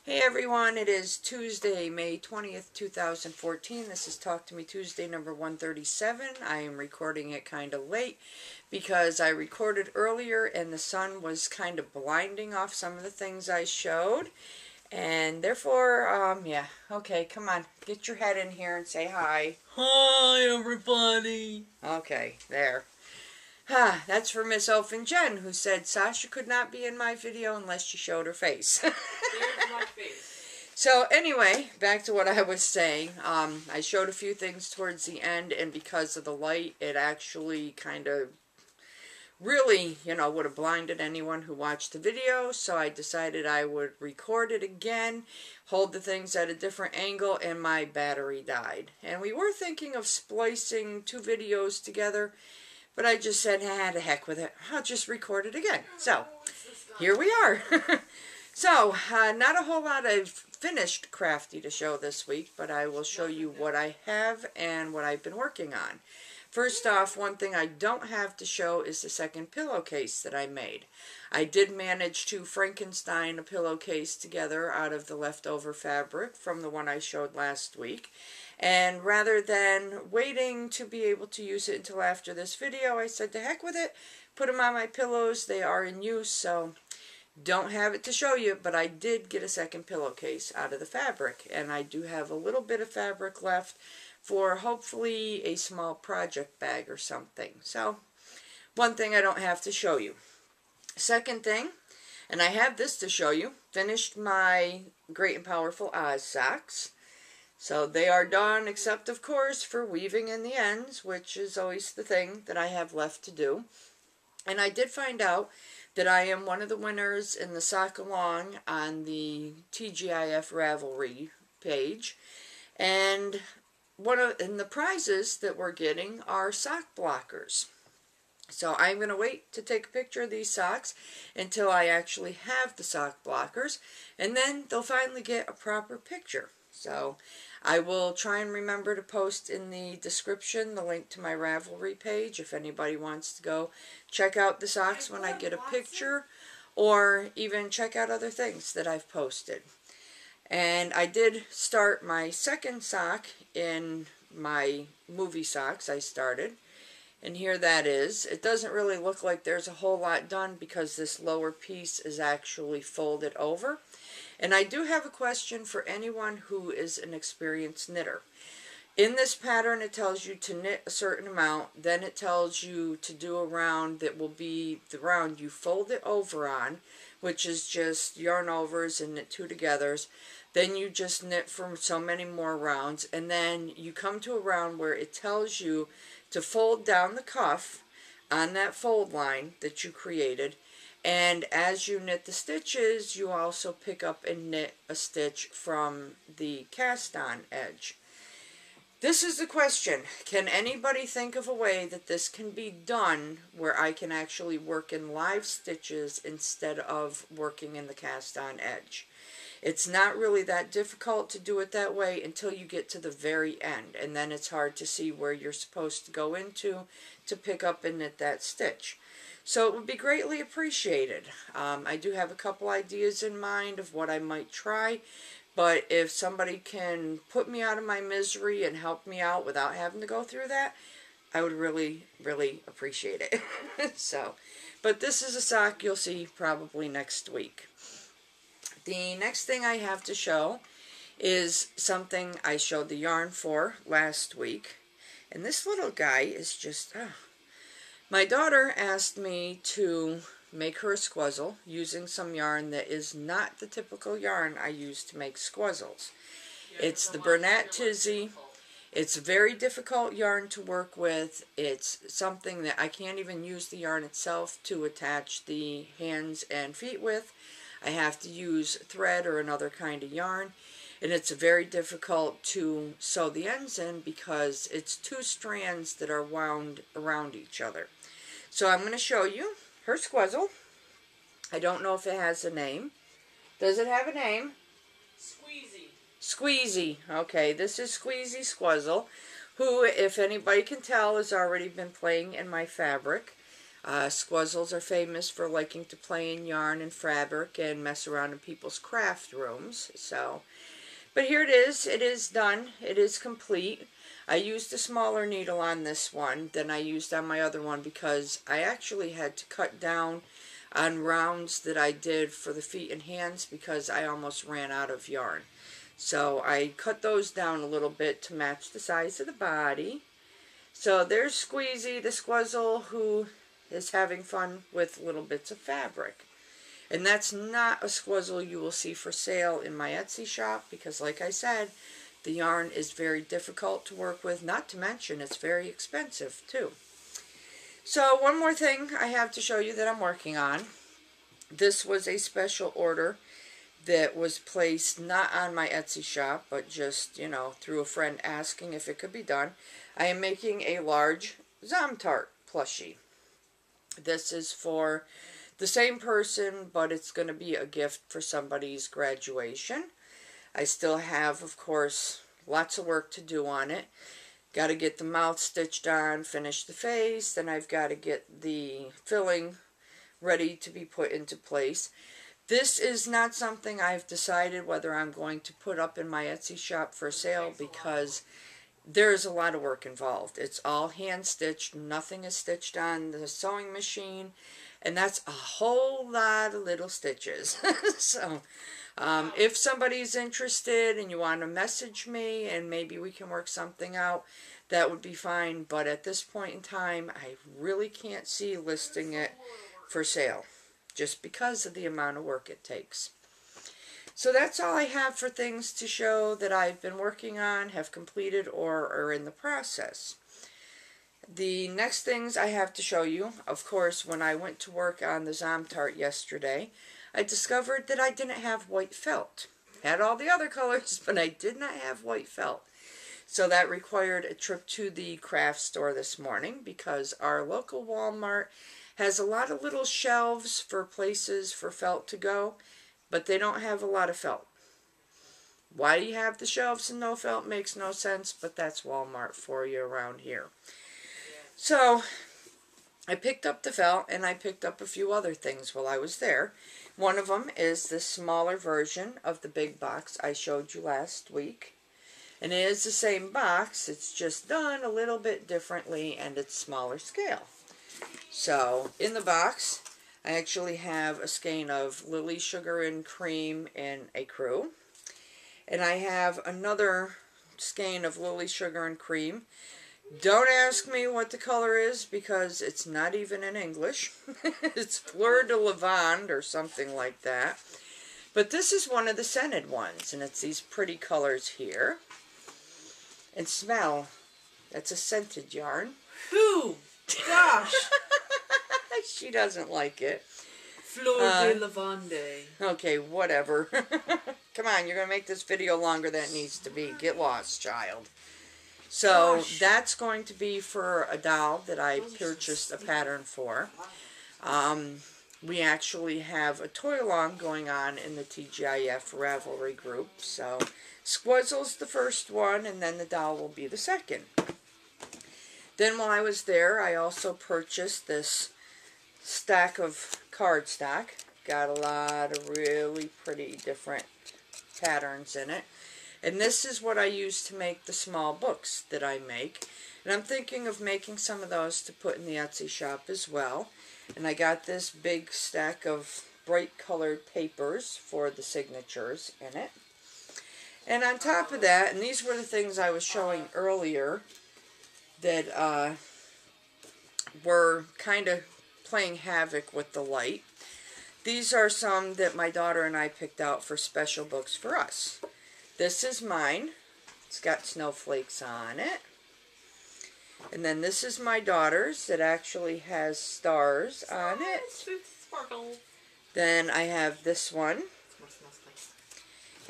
Hey everyone, it is Tuesday, May 20th, 2014. This is Talk to Me Tuesday number 137. I am recording it kind of late because I recorded earlier and the sun was kind of blinding off some of the things I showed. And therefore, yeah, okay, come on, get your head in here and say hi. Hi everybody. Okay, there. That's for Miss Ofen Jen, who said Sasha could not be in my video unless she showed her face. There's my face. So anyway, back to what I was saying. I showed a few things towards the end, and because of the light, it actually kind of really, would have blinded anyone who watched the video. So I decided I would record it again, hold the things at a different angle, and my battery died. And we were thinking of splicing two videos together, but I just said, to heck with it. I'll just record it again. So, here we are. So, not a whole lot of finished crafty to show this week, but I will show you what I have and what I've been working on. First off, one thing I don't have to show is the second pillowcase that I made. I did manage to Frankenstein a pillowcase together out of the leftover fabric from the one I showed last week. And rather than waiting to be able to use it until after this video, I said to heck with it, put them on my pillows. They are in use, so don't have it to show you, but I did get a second pillowcase out of the fabric. And I do have a little bit of fabric left for hopefully a small project bag or something. So, one thing I don't have to show you. Second thing, and I have this to show you, finished my Great and Powerful Oz socks. So they are done, except of course for weaving in the ends, which is always the thing that I have left to do. And I did find out that I am one of the winners in the Sock Along on the TGIF Ravelry page. And the prizes that we're getting are sock blockers. So I'm going to wait to take a picture of these socks until I actually have the sock blockers, and then they'll finally get a proper picture. So I will try and remember to post in the description the link to my Ravelry page if anybody wants to go check out the socks when I get a picture, or even check out other things that I've posted. And I did start my second sock in my movie socks I started. And here that is. It doesn't really look like there's a whole lot done because this lower piece is actually folded over. And I do have a question for anyone who is an experienced knitter. In this pattern, it tells you to knit a certain amount. Then it tells you to do a round that will be the round you fold it over on, which is just yarn overs and knit two togethers. Then you just knit for so many more rounds. And then you come to a round where it tells you to fold down the cuff on that fold line that you created. And as you knit the stitches, you also pick up and knit a stitch from the cast-on edge. This is the question. Can anybody think of a way that this can be done where I can actually work in live stitches instead of working in the cast-on edge? It's not really that difficult to do it that way until you get to the very end, and then it's hard to see where you're supposed to go into to pick up and knit that stitch. So it would be greatly appreciated. I do have a couple ideas in mind of what I might try, but if somebody can put me out of my misery and help me out without having to go through that, I would really, really appreciate it. But this is a sock you'll see probably next week. The next thing I have to show is something I showed the yarn for last week. And this little guy is just... My daughter asked me to make her a squezzle using some yarn that is not the typical yarn I use to make squezzles. It's the Bernat Tizzy. It's a very difficult yarn to work with. It's something that I can't even use the yarn itself to attach the hands and feet with. I have to use thread or another kind of yarn. And it's very difficult to sew the ends in because it's two strands that are wound around each other. So I'm going to show you her squezzle. I don't know if it has a name. Does it have a name? Squeezy. Squeezy. Okay, this is Squeezy Squezzle, who, if anybody can tell, has already been playing in my fabric. Squuzzles are famous for liking to play in yarn and fabric and mess around in people's craft rooms. So, but here it is done, it is complete. I used a smaller needle on this one than I used on my other one because I actually had to cut down on rounds that I did for the feet and hands because I almost ran out of yarn. So I cut those down a little bit to match the size of the body. So there's Squeezy, the Squuzzle, who is having fun with little bits of fabric. And that's not a Squuzzle you will see for sale in my Etsy shop because, like I said, the yarn is very difficult to work with, not to mention it's very expensive too. So one more thing I have to show you that I'm working on. This was a special order that was placed not on my Etsy shop, but just, you know, through a friend asking if it could be done. I am making a large Zomtart plushie. This is for the same person, but it's going to be a gift for somebody's graduation. I still have, of course, lots of work to do on it. Got to get the mouth stitched on, finish the face, then I've got to get the filling ready to be put into place. This is not something I've decided whether I'm going to put up in my Etsy shop for sale because there's a lot of work involved. It's all hand stitched, nothing is stitched on the sewing machine, and that's a whole lot of little stitches. So if somebody's interested and you want to message me and maybe we can work something out, that would be fine. But at this point in time, I really can't see listing it for sale just because of the amount of work it takes. So that's all I have for things to show that I've been working on, have completed, or are in the process. The next things I have to show you, of course, when I went to work on the Zomtart yesterday, I discovered that I didn't have white felt. Had all the other colors, but I did not have white felt. So that required a trip to the craft store this morning because our local Walmart has a lot of little shelves for places for felt to go, but they don't have a lot of felt. Why do you have the shelves and no felt makes no sense, but that's Walmart for you around here. So I picked up the felt and I picked up a few other things while I was there. One of them is this smaller version of the big box I showed you last week. And it is the same box, it's just done a little bit differently and it's smaller scale. So in the box, I actually have a skein of Lily Sugar and Cream in a crew. And I have another skein of Lily Sugar and Cream. Don't ask me what the color is because it's not even in English. It's Fleur de Lavande or something like that. But this is one of the scented ones, and it's these pretty colors here. And smell, that's a scented yarn. Whew! Gosh! She doesn't like it. Fleur de Lavande. Okay, whatever. Come on, you're going to make this video longer than it needs to be. Get lost, child. So Gosh. that's going to be for a doll that I purchased a pattern for. We actually have a toy-along going on in the TGIF Ravelry group. So Squuzzle's the first one, and then the doll will be the second. Then while I was there, I also purchased this stack of cardstock. Got a lot of really pretty different patterns in it. And this is what I use to make the small books that I make. And I'm thinking of making some of those to put in the Etsy shop as well. And I got this big stack of bright colored papers for the signatures in it. And on top of that, and these were the things I was showing earlier that were kind of playing havoc with the light. These are some that my daughter and I picked out for special books for us. This is mine. It's got snowflakes on it. And then this is my daughter's that actually has stars on it. Sparkle. Then I have this one.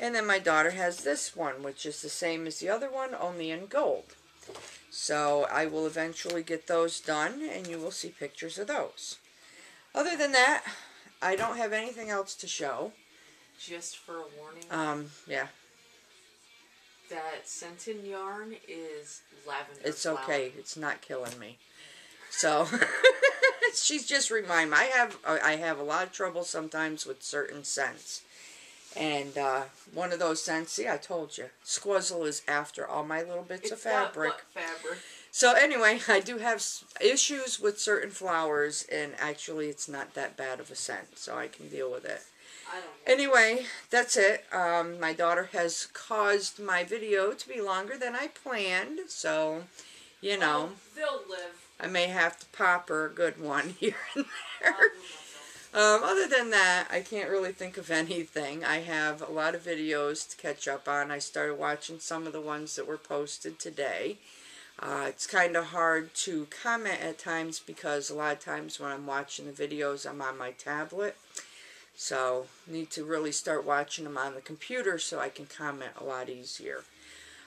And then my daughter has this one, which is the same as the other one, only in gold. So I will eventually get those done, and you will see pictures of those. Other than that, I don't have anything else to show. Just for a warning. Yeah. That scented yarn is lavender It's flower. okay. It's not killing me. So, she's just remind me. I have a lot of trouble sometimes with certain scents. And one of those scents, see, I told you, Squizzle is after all my little bits of fabric. Fabric. So anyway, I do have issues with certain flowers, and actually it's not that bad of a scent, so I can deal with it. I don't know. Anyway, that's it. My daughter has caused my video to be longer than I planned, so, you know. They'll live. I may have to pop her a good one here and there. Other than that, I can't really think of anything. I have a lot of videos to catch up on. I started watching some of the ones that were posted today. It's kind of hard to comment at times because a lot of times when I'm watching the videos, I'm on my tablet. So, need to really start watching them on the computer so I can comment a lot easier.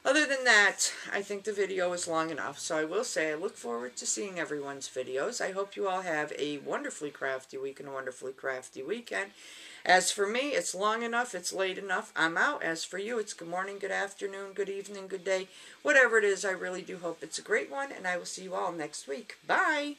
Other than that, I think the video is long enough. So I will say I look forward to seeing everyone's videos. I hope you all have a wonderfully crafty week and a wonderfully crafty weekend. As for me, it's long enough, it's late enough, I'm out. As for you, it's good morning, good afternoon, good evening, good day. Whatever it is, I really do hope it's a great one, and I will see you all next week. Bye!